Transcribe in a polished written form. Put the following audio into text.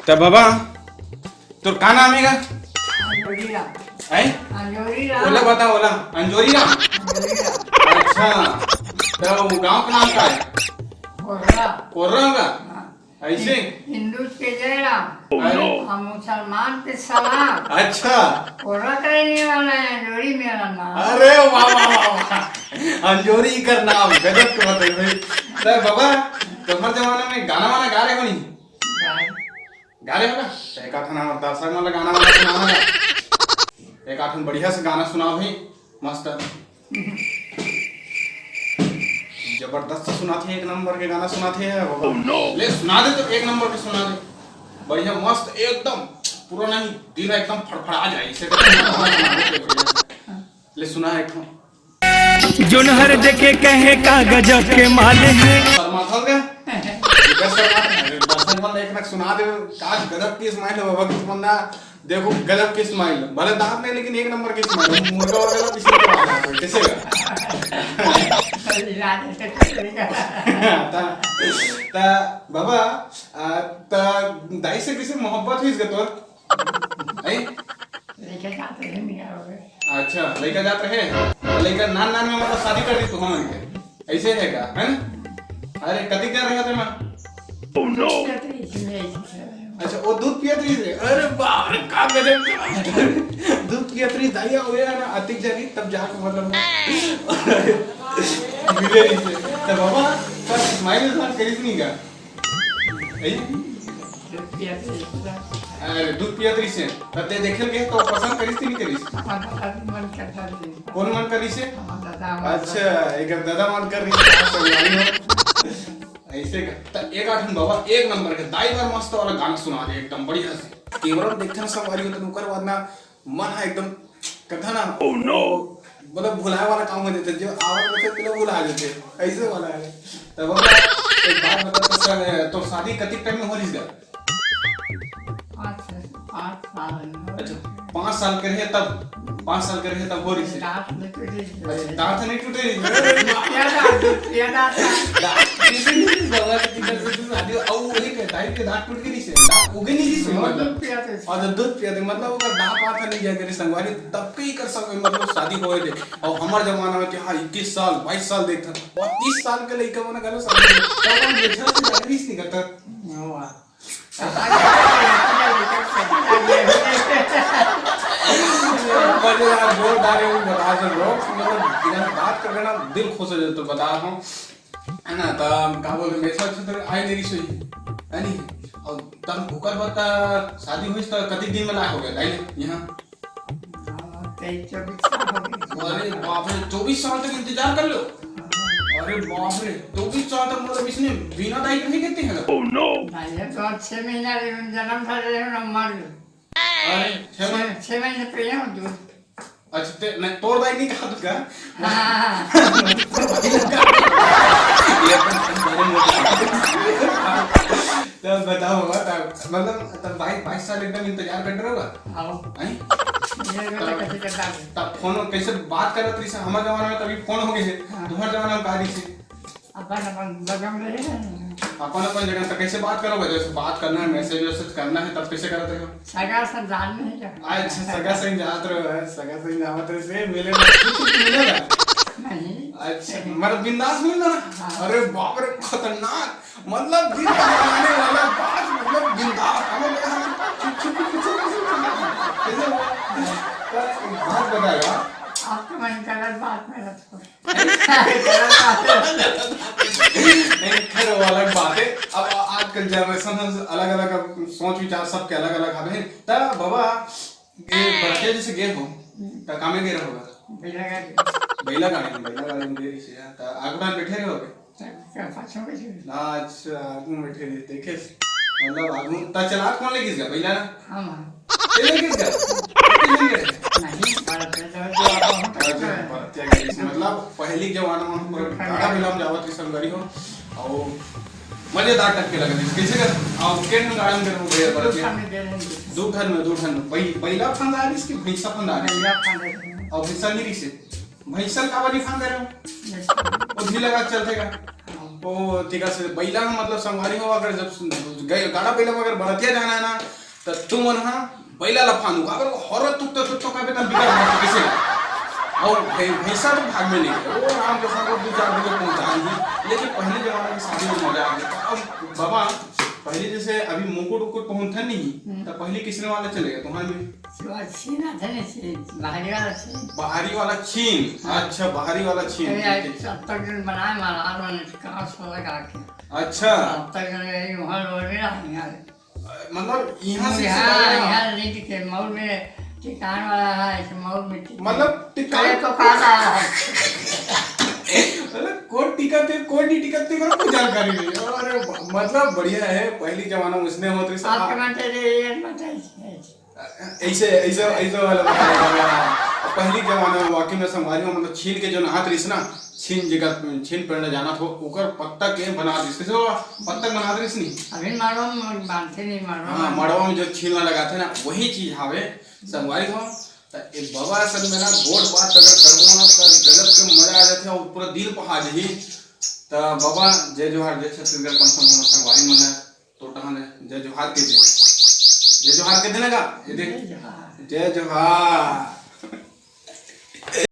तर बाबा तो का नाम है का अंजोरीराम. है अंजोरीराम. ओला बता ओला अंजोरी राम अंजोरीराम. अच्छा तो गांव का नाम का है कोर्रा. कोर्रा का हाँ. ऐसे हिंदू के जयराम. अरे हम मुसलमान के सलाम. अच्छा कोर्रा का रहने वाला है. अंजोरी मेरा नाम. अरे वाह वाह वाह वाह अंजोरी का नाम गजब का बताइए भाई तो बाबा तुम्हारे जमाने में गाना वाना गा रहे हो नहीं गाय. गा रहे हो ना एक आठ ना दर्शक वाला गाना वाला सुनाना है एक आठ बढ़िया से गाना सुनाओ भाई मस्त जबरदस्त सुनाते हैं एक नंबर के गाना सुनाते हैं बाबा ले सुना दे तो एक नंबर के सुना दे बढ़िया मस्त एकदम पूरा नहीं दिल एकदम फड़फड़ा जाए इसे ले सुना एक जोनहर देखे कहे का गजब के माले हैं शर्माथल का दर्शक वाला एक ना सुना दे काश गजब की स्माइल है बाबा किस बंदा देखो गजब की स्माइल भले दांत नहीं लेकिन एक नंबर की स्माइल मुर्गा वगैरह किसी को आ रहा है कैसे ता बाबा ता दाई से किसी मोहब्बत हुई इसके तोर आई लेके जाते हैं निकाल हो. अच्छा लड़का जाते हैं लड़का नान नान में मतलब शादी कर दी तू हम के ऐसे है का है ना अरे कति क्या रहा था मैं अच्छा वो दूध पिया थी अरे बाप रे का गजब दूध पिया थी दाइया हो गया ना अतिक जागी तब जाके मतलब मिले इसे तो बाबा पर स्माइल साथ करीस नहीं का अरे दूध पिया थी से तब ते देखेल के तो पसंद करीस नहीं करीस कौन मन करीस से अच्छा एक दादा मन कर रही है ऐसे का एक आठ बाबा एक नंबर के दाई बार मस्त वाला गाना सुना दे एकदम बढ़िया से केवल देखते ना सब वारी होते ऊपर बाद ना मन है एकदम कथा ना ओह नो मतलब भुलाए वाला काम हो देते जो आवाज होते तो भुला देते ऐसे वाला है तो बाबा एक बात बता तो सर तो शादी कति टाइम में हो रही है अच्छा 5 साल के रहे तब 5 साल के रहे तब हो रही है अच्छा दांत नहीं टूटे रही बाबा की किधर से शादी औ वही के दाई के दांत टूट गई से दांत उगे नहीं थी मतलब और दूध पिया थे मतलब अगर दांत आथा नहीं गया करे संगवारी तब के ही कर सके मतलब शादी होए थे और हमार जमाना में कि हां 21 साल 22 साल देखता 32 साल के लइका मने गलो शादी तब हम बेचा से शादी नहीं करता वाह मजेदार जोरदार है बता दो लोग मतलब बिना बात करके ना दिल खुश हो जाता तो बता रहा हूँ है ना तब का बोले मेरे तो आई मेरी सोई है नहीं और तब भूकर बता शादी हुई तो कति दिन में ला हो गया लाइले यहाँ अरे बाप रे 24 साल तक इंतजार कर लो अरे बाप रे 24 साल तक मतलब इसने बिना दाई के नहीं कहते हैं ओह नो ये तो 6 महीना जन्म था रे हम मर अरे 6 महीने पहले हो दूर. अच्छा ते नहीं तोड़ दाई नहीं कहा तुझका तब बताओ बाबा तब मतलब तब 22 साल एकदम इंतजार कर रहे होगा आओ हैं ये बेटा कैसे करता है तब फोन कैसे बात कर रही से हमारे जमाने में तभी फोन हो गए थे तुम्हारे जमाने में कहा से अपन बगम रहे हैं अपन अपन जगह तक कैसे बात करोगे जैसे बात करना है मैसेज वैसेज करना है तब कैसे करते हो सगा सब जान नहीं क्या अच्छा सगा संग जात रहे हो सगा संग जावत रहे से मिलेगा नहीं अच्छा मर बिंदास मिल ना अरे बाप रे खतरनाक मतलब दिल बनाने वाला बात मतलब बिंदास कैसे बात बताएगा आपका मन गलत बात में रख खैर वो अलग बात है अब आजकल जनरेशन अलग अलग सोच विचार सबके अलग अलग हवे तब बाबा ये बच्चे जैसे गे हो तब कामे गे होगा बैला गाड़ी में देरी से त आगुना बैठे रहोगे अच्छा आगू बैठे रहे देखे मतलब आगू त चला कौन ले गया बैला ना हां ले गया नहीं मतलब पहली जमाना में पूरा गाड़ा बिलाम जावत की संगरी हो और मजेदार टक्के लगे कैसे कर और केन गाड़ा में हो गया पर दो ठन में पहिला फंदा इसकी भैंसा फंदा और भैंसा नहीं से भैंसा का वाली खान दे रहे हो उधरी लगा चलते का ओ ठीक है बैला में मतलब संगवारी हो अगर जब गए गाड़ा बैला में अगर बरतिया जाना है ना तो तुम वहाँ बैला लफानू अगर हर तुक का बेटा बिगड़ किसे और भैंसा तो भाग में नहीं गए वो आराम के साथ 2-4 बजे पहुंचाएंगे। लेकिन पहले जमाने की शादी में मजा आ गया। अब बाबा पहले जैसे अभी मुकुट उकुट पहुंचता नहीं तो पहले किसने वाला चलेगा तुम्हारे में छीना था नहीं बाहरी वाला छीन बाहरी वाला छीन। अच्छा बाहरी वाला छीन। अब तक जो बनाए महाराज मैंने कांच लगा के अच्छा अब तक वहाँ लोग नहीं रहा मतलब यहाँ से यहाँ नहीं टिके मऊ में ठिकान वाला है मऊ में मतलब टिकाने तो खाता है कोट टिकट कोट नहीं टिकट करो कोई जानकारी नहीं। अरे मतलब बढ़िया है पहली जमाना में उसने होते सब आपके मानते ये मानते ऐसे ऐसे ऐसे वाला पहली जमाना में वाकई में संगवारी में मतलब छीन के जो हाथ रिस ना छीन जगह छीन पड़ने जाना था ओकर पत्ता के बना दिस कैसे पत्ता बना दिस नहीं अभी मारो बांधते नहीं मारो हां मड़वा में जो छीलना लगाते ना वही चीज हावे संगवारी हो तो एक बाबा असल में ना गोड बात अगर करबो ना तो गजब के मजा आ जाते और पूरा दिल पहा जही तो बाबा जय जोहार जय छत्तीसगढ़ पंथम हम संगवारी मन तो टहने जय जोहार के देने का ये देख जय जोहार।